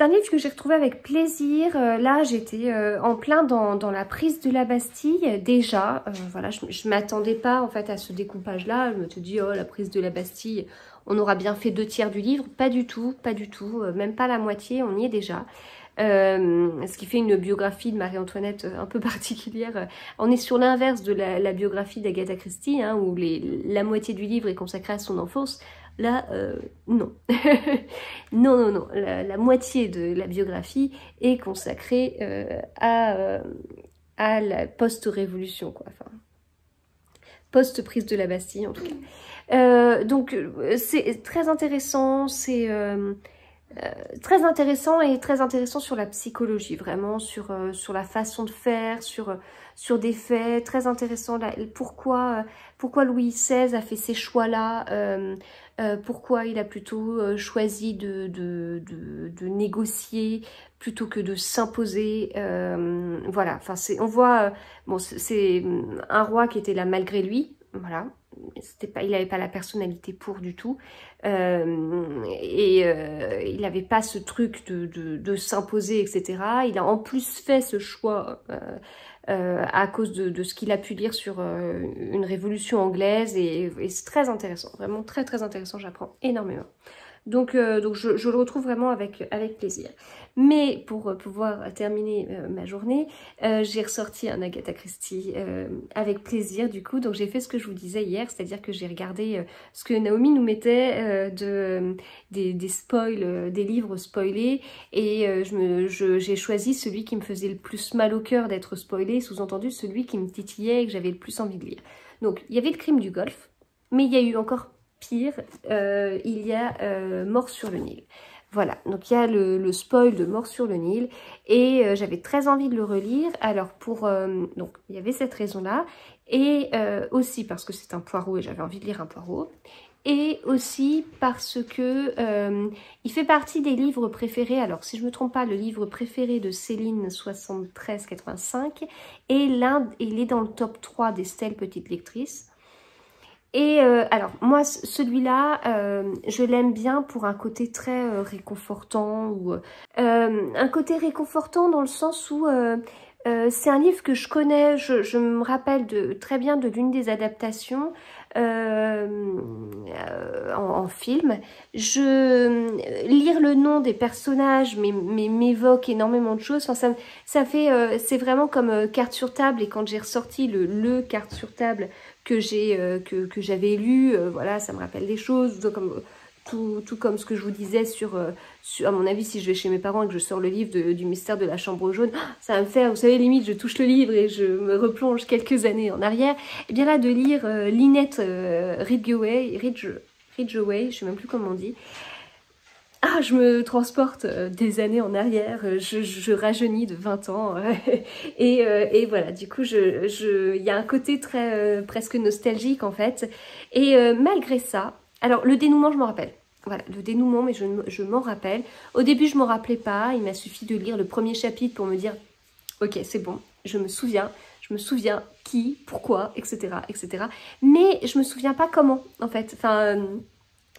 un livre que j'ai retrouvé avec plaisir. Là, j'étais en plein dans la prise de la Bastille déjà. Voilà, je m'attendais pas en fait à ce découpage-là. Je me suis dit, oh, la prise de la Bastille, on aura bien fait 2/3 du livre. Pas du tout, même pas la moitié, on y est déjà. Ce qui fait une biographie de Marie-Antoinette un peu particulière. On est sur l'inverse de la biographie d'Agatha Christie, hein, où la moitié du livre est consacrée à son enfance. Là, non. non. La moitié de la biographie est consacrée à la post-révolution, quoi. Enfin, post-prise de la Bastille, en tout cas. Donc, c'est très intéressant, c'est... très intéressant et très intéressant sur la psychologie, vraiment, sur la façon de faire, sur des faits, très intéressant, là, pourquoi Louis XVI a fait ces choix-là, pourquoi il a plutôt choisi de négocier plutôt que de s'imposer, voilà, enfin, on voit, bon, c'est un roi qui était là malgré lui, voilà. Il n'avait pas la personnalité pour du tout il n'avait pas ce truc de s'imposer, etc. Il a en plus fait ce choix à cause de ce qu'il a pu lire sur une révolution anglaise et c'est très intéressant, vraiment très très intéressant, j'apprends énormément. Donc je le retrouve vraiment avec plaisir. Mais pour pouvoir terminer ma journée, j'ai ressorti un Agatha Christie avec plaisir du coup. Donc j'ai fait ce que je vous disais hier, c'est-à-dire que j'ai regardé ce que Naomi nous mettait des spoils, des livres spoilés. Et j'ai choisi celui qui me faisait le plus mal au cœur d'être spoilé, sous-entendu celui qui me titillait et que j'avais le plus envie de lire. Donc il y avait le crime du Golfe, mais il y a eu encore pire, il y a Mort sur le Nil. Voilà, donc il y a le spoil de Mort sur le Nil et j'avais très envie de le relire. Alors donc il y avait cette raison-là et aussi parce que c'est un poireau et j'avais envie de lire un poireau. Et aussi parce que il fait partie des livres préférés. Alors si je ne me trompe pas, le livre préféré de Céline 73-85 et il est dans le top 3 d'Estelle Petite Lectrice. Et alors moi celui-là je l'aime bien pour un côté très réconfortant ou un côté réconfortant dans le sens où c'est un livre que je connais, je me rappelle très bien de l'une des adaptations en film. Lire le nom des personnages m'évoque énormément de choses. Enfin, ça fait c'est vraiment comme carte sur table. Et quand j'ai ressorti le carte sur table que j'avais lu, voilà, ça me rappelle des choses. Tout comme ce que je vous disais à mon avis, si je vais chez mes parents et que je sors le livre du mystère de la chambre jaune, ça va me faire, vous savez, limite, je touche le livre et je me replonge quelques années en arrière. Et bien là, de lire Lynette Ridgeway, je sais même plus comment on dit, je me transporte des années en arrière, je rajeunis de 20 ans et voilà, du coup il y a un côté très presque nostalgique en fait et malgré ça, alors le dénouement je m'en rappelle, voilà le dénouement mais je m'en rappelle. Au début je m'en rappelais pas, il m'a suffi de lire le premier chapitre pour me dire ok c'est bon, je me souviens qui, pourquoi, etc. Mais je me souviens pas comment en fait, enfin...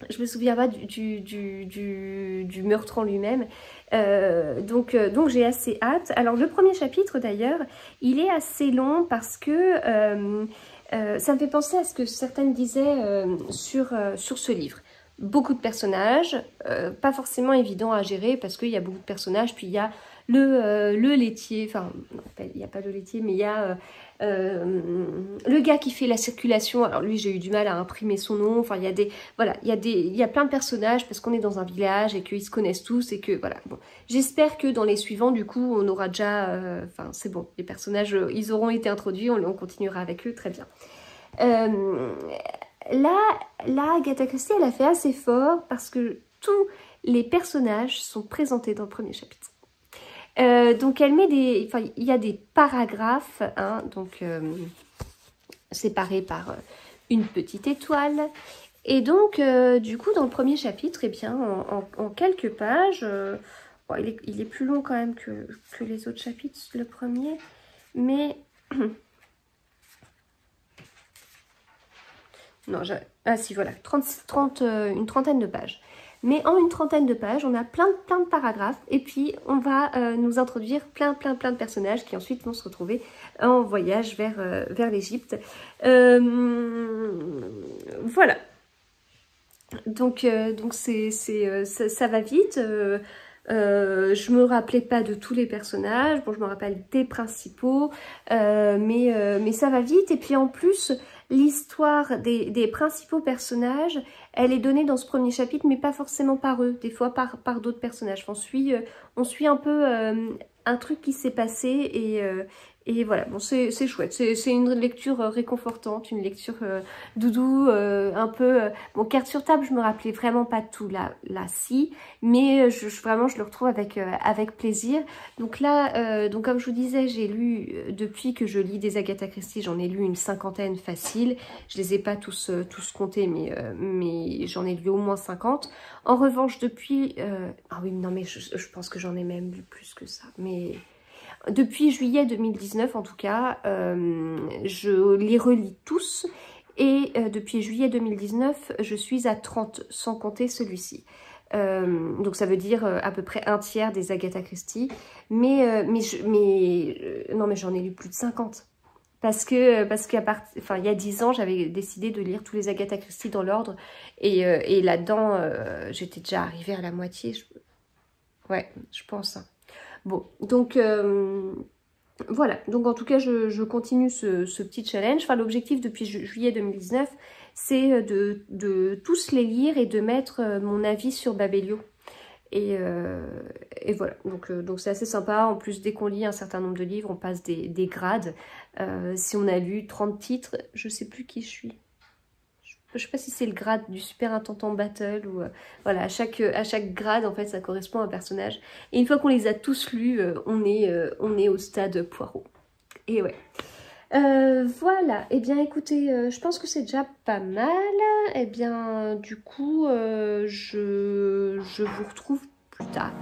je me souviens pas du meurtre en lui-même. Donc j'ai assez hâte. Alors le premier chapitre d'ailleurs, il est assez long parce que ça me fait penser à ce que certaines disaient sur ce livre. Beaucoup de personnages, pas forcément évident à gérer parce qu'il y a beaucoup de personnages, puis il y a le laitier, enfin, il n'y a pas de laitier, mais il y a le gars qui fait la circulation. Alors lui, j'ai eu du mal à imprimer son nom. Enfin, il y a des, voilà, il y a plein de personnages parce qu'on est dans un village et qu'ils se connaissent tous et que, voilà. Bon, j'espère que dans les suivants, du coup, on aura déjà, enfin, c'est bon, les personnages, ils auront été introduits, on continuera avec eux, très bien. Là, Agatha Christie, elle a fait assez fort parce que tous les personnages sont présentés dans le premier chapitre. Donc elle met des, enfin il y a des paragraphes, hein, donc séparés par une petite étoile. Et donc du coup dans le premier chapitre, eh bien en quelques pages, bon, il est plus long quand même que les autres chapitres, le premier, mais non, ah si voilà, une trentaine de pages. Mais en une trentaine de pages, on a plein de paragraphes et puis on va nous introduire plein de personnages qui ensuite vont se retrouver en voyage vers l'Égypte. Voilà. Donc ça va vite. Je me rappelais pas de tous les personnages. Bon, je me rappelle des principaux, mais ça va vite. Et puis en plus, l'histoire des principaux personnages, elle est donnée dans ce premier chapitre, mais pas forcément par eux, des fois par d'autres personnages. On suit un peu un truc qui s'est passé et voilà, bon, c'est chouette. C'est une lecture réconfortante, une lecture doudou, un peu... bon, carte sur table, je me rappelais vraiment pas tout là si, mais vraiment, je le retrouve avec plaisir. Donc là, donc comme je vous disais, j'ai lu, depuis que je lis des Agatha Christie, j'en ai lu une cinquantaine facile. Je les ai pas tous comptés, mais j'en ai lu au moins 50. En revanche, depuis... ah oui, non, mais je pense que j'en ai même lu plus que ça, mais... Depuis juillet 2019, en tout cas, je les relis tous. Et depuis juillet 2019, je suis à 30, sans compter celui-ci. Donc ça veut dire à peu près un tiers des Agatha Christie. Non, mais j'en ai lu plus de 50. Parce enfin, il y a 10 ans, j'avais décidé de lire tous les Agatha Christie dans l'ordre. Et là-dedans, j'étais déjà arrivée à la moitié. Ouais, je pense. Bon, donc voilà. Donc en tout cas, je continue ce petit challenge. Enfin, l'objectif depuis juillet 2019, c'est de tous les lire et de mettre mon avis sur Babelio. Et voilà, donc c'est assez sympa. En plus, dès qu'on lit un certain nombre de livres, on passe des grades. Si on a lu 30 titres, je sais plus qui je suis. Je sais pas si c'est le grade du super intentant battle ou voilà, à chaque grade en fait ça correspond à un personnage. Et une fois qu'on les a tous lus, on est au stade poireau. Et ouais. Voilà, et bien écoutez, je pense que c'est déjà pas mal. Et bien du coup, je vous retrouve plus tard.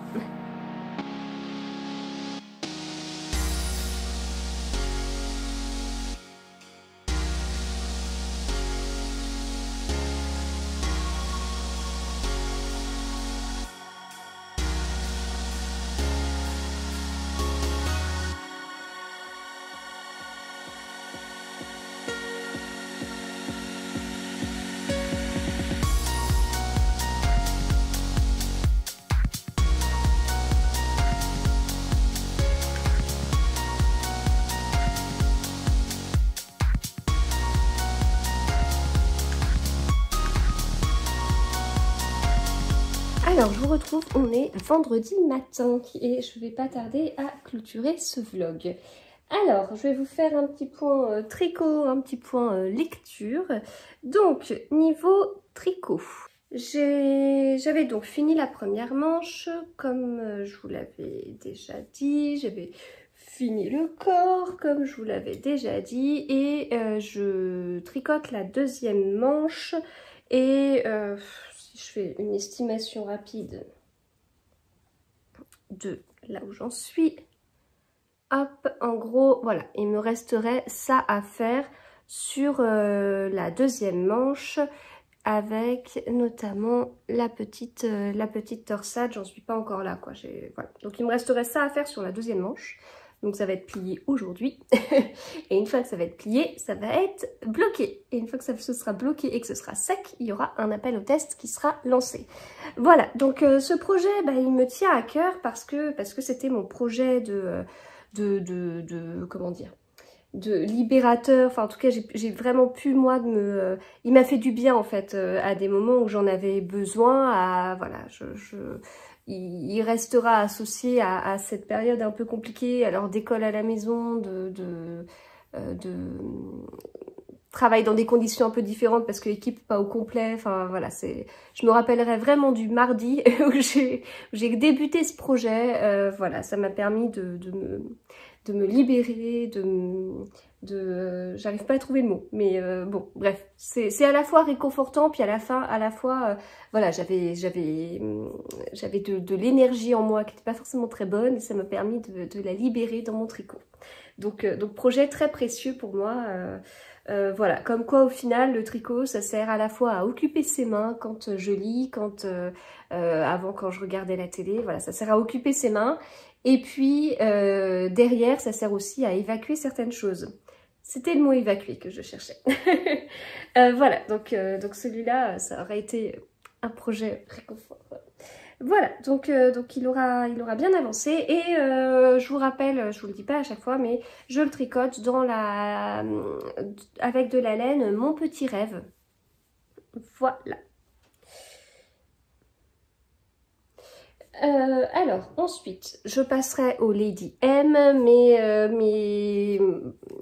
Alors, je vous retrouve, on est vendredi matin et je vais pas tarder à clôturer ce vlog. Alors, je vais vous faire un petit point tricot, un petit point lecture. Donc, niveau tricot, j'avais donc fini la première manche, comme je vous l'avais déjà dit. J'avais fini le corps, comme je vous l'avais déjà dit. Et je tricote la deuxième manche et... je fais une estimation rapide de là où j'en suis. Hop, en gros, voilà, il me resterait ça à faire sur la deuxième manche avec notamment la petite torsade. J'en suis pas encore là, quoi. Voilà. Donc il me resterait ça à faire sur la deuxième manche. Donc ça va être plié aujourd'hui. Et une fois que ça va être plié, ça va être bloqué. Et une fois que ça sera bloqué et que ce sera sec, il y aura un appel au test qui sera lancé. Voilà, donc ce projet, bah, il me tient à cœur parce que c'était mon projet comment dire, de libérateur. Enfin, en tout cas, j'ai vraiment pu, moi, il m'a fait du bien, en fait, à des moments où j'en avais besoin. Voilà, il restera associé à cette période un peu compliquée, alors d'école à la maison, de travail dans des conditions un peu différentes parce que l'équipe pas au complet. Enfin voilà, je me rappellerai vraiment du mardi où j'ai débuté ce projet. Voilà, ça m'a permis de me libérer, j'arrive pas à trouver le mot, mais bon, bref, c'est à la fois réconfortant, puis à la fois, voilà, j'avais de l'énergie en moi qui n'était pas forcément très bonne, et ça m'a permis de la libérer dans mon tricot. Donc projet très précieux pour moi. Voilà, comme quoi au final le tricot ça sert à la fois à occuper ses mains quand je lis, avant quand je regardais la télé, voilà, ça sert à occuper ses mains, et puis derrière ça sert aussi à évacuer certaines choses. C'était le mot évacuer que je cherchais. Voilà, donc celui-là ça aurait été un projet réconfort. Voilà, donc il aura bien avancé, et je vous rappelle, je vous le dis pas à chaque fois, mais je le tricote avec de la laine Mon Petit Rêve. Voilà. Alors, ensuite, je passerai au Lady M, mais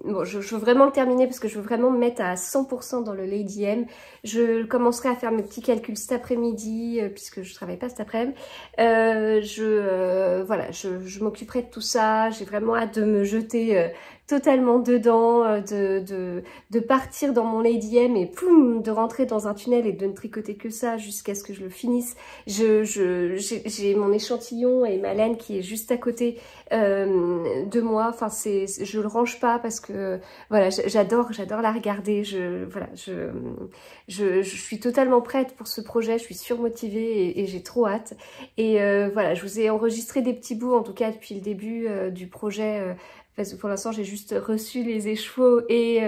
bon, je veux vraiment le terminer parce que je veux vraiment me mettre à 100% dans le Lady M. Je commencerai à faire mes petits calculs cet après-midi, puisque je travaille pas cet après-midi. Voilà, je m'occuperai de tout ça. J'ai vraiment hâte de me jeter totalement dedans, de partir dans mon Lady M et poum, de rentrer dans un tunnel et de ne tricoter que ça jusqu'à ce que je le finisse. J'ai mon échantillon et ma laine qui est juste à côté de moi. Enfin, je le range pas parce que voilà, j'adore la regarder. Voilà, je suis totalement prête pour ce projet. Je suis surmotivée et j'ai trop hâte. Et voilà, je vous ai enregistré des petits bouts en tout cas depuis le début du projet. Parce que pour l'instant, j'ai juste reçu les écheveaux et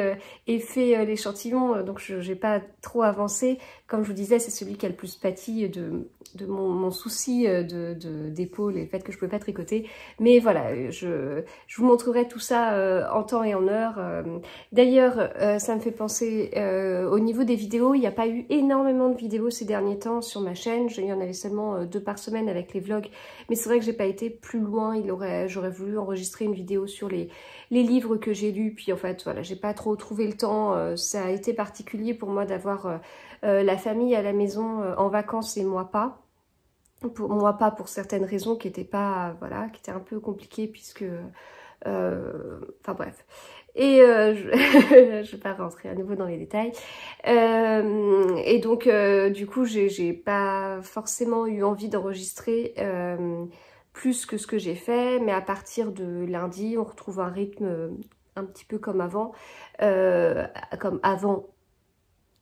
fait l'échantillon, donc je n'ai pas trop avancé. Comme je vous disais, c'est celui qui a le plus pâti de mon souci d'épaule et le fait que je ne pouvais pas tricoter. Mais voilà, je vous montrerai tout ça en temps et en heure. D'ailleurs, ça me fait penser, au niveau des vidéos, il n'y a pas eu énormément de vidéos ces derniers temps sur ma chaîne. Il y en avait seulement 2 par semaine avec les vlogs. Mais c'est vrai que j'ai pas été plus loin. J'aurais voulu enregistrer une vidéo sur les livres que j'ai lus, puis en fait voilà, j'ai pas trop trouvé le temps. Ça a été particulier pour moi d'avoir la famille à la maison en vacances et moi pas. Pour certaines raisons qui étaient pas, voilà, qui étaient un peu compliquées puisque enfin bref. Et je vais pas rentrer à nouveau dans les détails. Et donc du coup j'ai pas forcément eu envie d'enregistrer plus que ce que j'ai fait, mais à partir de lundi, on retrouve un rythme un petit peu comme avant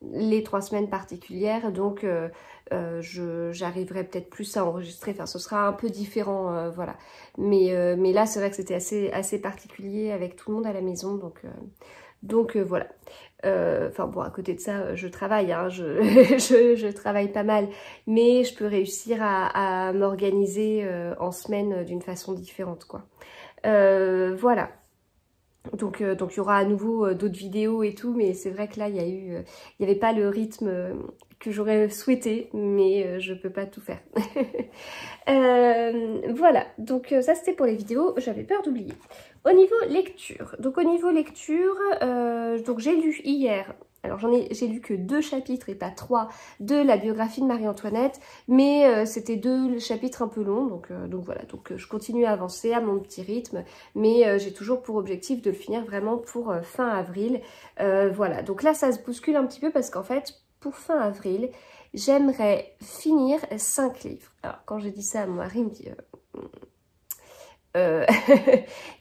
les 3 semaines particulières, donc j'arriverai peut-être plus à enregistrer, enfin ce sera un peu différent, voilà. Mais là c'est vrai que c'était assez particulier avec tout le monde à la maison, donc voilà. Enfin bon, à côté de ça, je travaille, hein, je travaille pas mal, mais je peux réussir à m'organiser en semaine d'une façon différente, quoi. Voilà. Donc il y aura à nouveau d'autres vidéos et tout, mais c'est vrai que là, il y avait pas le rythme que j'aurais souhaité, mais je peux pas tout faire. Voilà, donc ça c'était pour les vidéos, j'avais peur d'oublier. Au niveau lecture, donc j'ai lu hier, alors j'ai lu que 2 chapitres et pas 3 de la biographie de Marie-Antoinette, mais c'était 2 chapitres un peu longs, donc voilà, donc je continue à avancer à mon petit rythme, mais j'ai toujours pour objectif de le finir vraiment pour fin avril. Voilà, donc là ça se bouscule un petit peu parce qu'en fait, pour fin avril, j'aimerais finir 5 livres. Alors quand j'ai dit ça, mon mari me dit...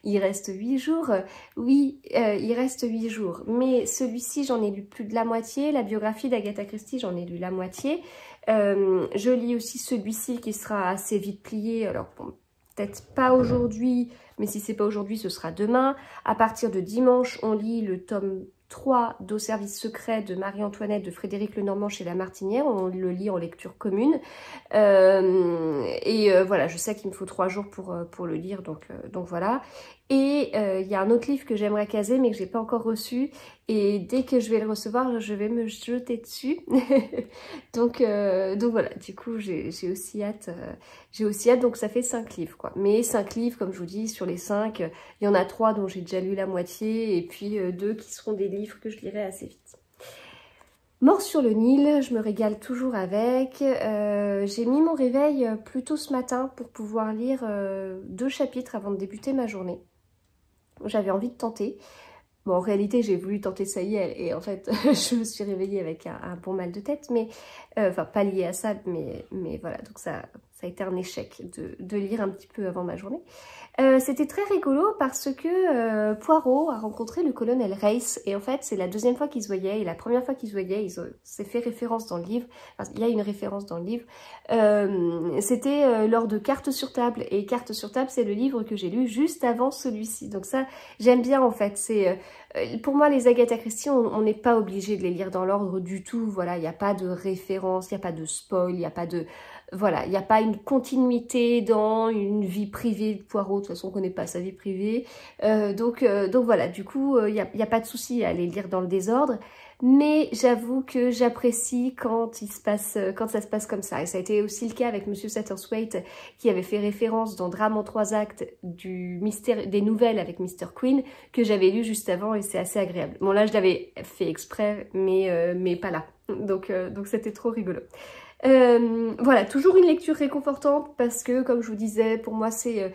il reste 8 jours. Oui, il reste 8 jours. Mais celui-ci, j'en ai lu plus de la moitié. La biographie d'Agatha Christie, j'en ai lu la moitié. Je lis aussi celui-ci qui sera assez vite plié. Alors, bon, peut-être pas aujourd'hui, mais si c'est pas aujourd'hui, ce sera demain. À partir de dimanche, on lit le tome 3 d'Au service secret de Marie-Antoinette de Frédéric Lenormand chez La Martinière. On le lit en lecture commune. Voilà, je sais qu'il me faut 3 jours pour le lire, donc voilà. Et il y a un autre livre que j'aimerais caser mais que j'ai pas encore reçu, et dès que je vais le recevoir je vais me jeter dessus. donc voilà, du coup j'ai aussi hâte, donc ça fait 5 livres quoi. Mais 5 livres, comme je vous dis, sur les 5, il y en a 3 dont j'ai déjà lu la moitié, et puis 2 qui seront des livres que je lirai assez vite. Mort sur le Nil, je me régale toujours avec. J'ai mis mon réveil plus tôt ce matin pour pouvoir lire 2 chapitres avant de débuter ma journée. J'avais envie de tenter. Bon, en réalité, j'ai voulu tenter ça hier et en fait, je me suis réveillée avec un bon mal de tête, mais enfin, pas lié à ça, mais voilà, donc ça a été un échec de lire un petit peu avant ma journée. C'était très rigolo parce que Poirot a rencontré le colonel Race, et en fait, c'est la 2e fois qu'ils se voyaient, et la première fois qu'ils se voyaient, c'est fait référence dans le livre, enfin, il y a une référence dans le livre, c'était lors de Cartes sur table, et Cartes sur table, c'est le livre que j'ai lu juste avant celui-ci, donc ça, j'aime bien en fait, c'est... pour moi, les Agatha Christie, on n'est pas obligé de les lire dans l'ordre du tout. Voilà, il n'y a pas de référence, il n'y a pas de spoil, il n'y a pas de... Voilà, il n'y a pas une continuité dans une vie privée de Poirot. De toute façon, on ne connaît pas sa vie privée. Donc voilà, du coup, il n'y a pas de souci à les lire dans le désordre. Mais j'avoue que j'apprécie quand ça se passe comme ça. Et ça a été aussi le cas avec Monsieur Satterthwaite, qui avait fait référence dans Drame en 3 actes du mystère des nouvelles avec Mr. Queen, que j'avais lu juste avant, et c'est assez agréable. Bon, là, je l'avais fait exprès, mais pas là. Donc c'était trop rigolo. Voilà, toujours une lecture réconfortante parce que, comme je vous disais, pour moi enfin,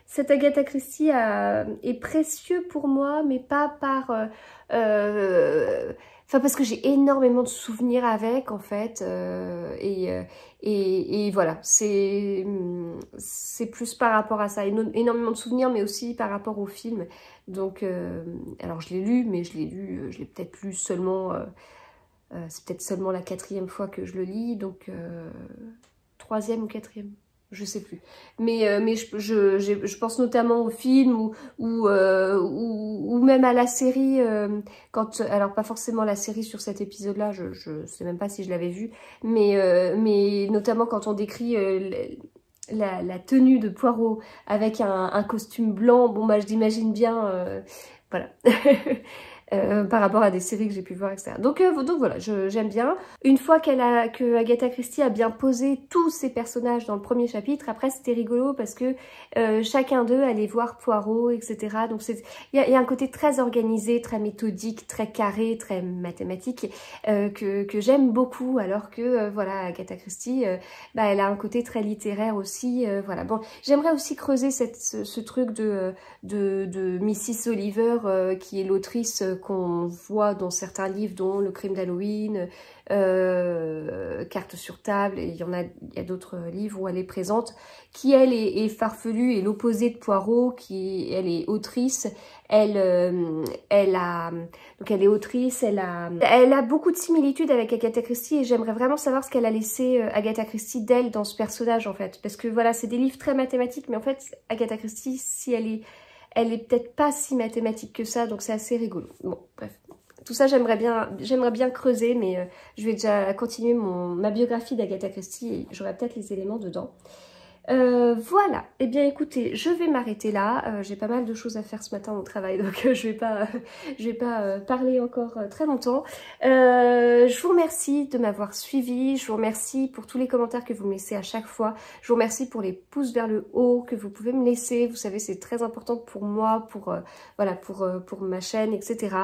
cette Agatha Christie est précieux pour moi, mais pas par... Enfin, parce que j'ai énormément de souvenirs avec, en fait, et voilà, c'est plus par rapport à ça, énormément de souvenirs, mais aussi par rapport au film. Donc, alors je l'ai lu, mais je l'ai peut-être lu seulement... c'est peut-être seulement la 4e fois que je le lis, donc 3e ou 4e, je sais plus. Mais je pense notamment au film ou même à la série, alors pas forcément la série sur cet épisode-là, je sais même pas si je l'avais vu, mais notamment quand on décrit... la tenue de Poirot avec un costume blanc, bon bah je l'imagine bien, voilà. Par rapport à des séries que j'ai pu voir, etc. Donc voilà, j'aime bien. Une fois que Agatha Christie a bien posé tous ses personnages dans le premier chapitre, après c'était rigolo parce que chacun d'eux allait voir Poirot, etc. Donc il y a un côté très organisé, très méthodique, très carré, très mathématique, que j'aime beaucoup, alors que voilà, Agatha Christie, elle a un côté très littéraire aussi. Voilà. Bon, j'aimerais aussi creuser ce truc de Mrs. Oliver, qui est l'autrice qu'on voit dans certains livres, dont Le crime d'Halloween, Cartes sur table, et il y a d'autres livres où elle est présente, qui elle est farfelue et l'opposé de Poirot, elle est autrice, elle est autrice, elle a beaucoup de similitudes avec Agatha Christie, et j'aimerais vraiment savoir ce qu'elle a laissé Agatha Christie d'elle dans ce personnage, en fait, parce que voilà, c'est des livres très mathématiques, mais en fait Agatha Christie, si elle est peut-être pas si mathématique que ça, donc c'est assez rigolo. Bon, bref. Tout ça, j'aimerais bien creuser, mais je vais déjà continuer ma biographie d'Agatha Christie et j'aurai peut-être les éléments dedans. Voilà, eh bien écoutez, je vais m'arrêter là, j'ai pas mal de choses à faire ce matin au travail, donc je vais pas parler encore très longtemps. Je vous remercie de m'avoir suivi, je vous remercie pour tous les commentaires que vous me laissez à chaque fois, je vous remercie pour les pouces vers le haut que vous pouvez me laisser, vous savez c'est très important pour moi, voilà, pour ma chaîne, etc.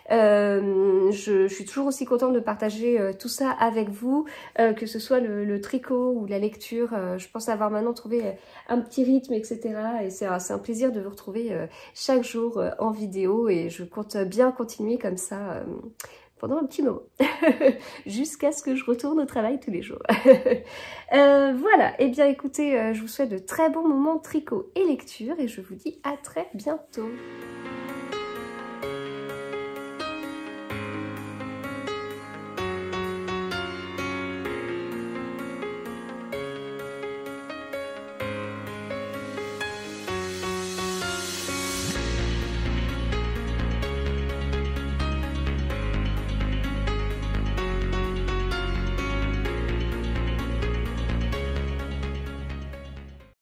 Je suis toujours aussi contente de partager tout ça avec vous, que ce soit le tricot ou la lecture, je pense avoir maintenant trouvé un petit rythme, etc. Et c'est un plaisir de vous retrouver chaque jour en vidéo, et je compte bien continuer comme ça pendant un petit moment, jusqu'à ce que je retourne au travail tous les jours. Voilà, et bien écoutez, je vous souhaite de très bons moments tricot et lecture, et je vous dis à très bientôt.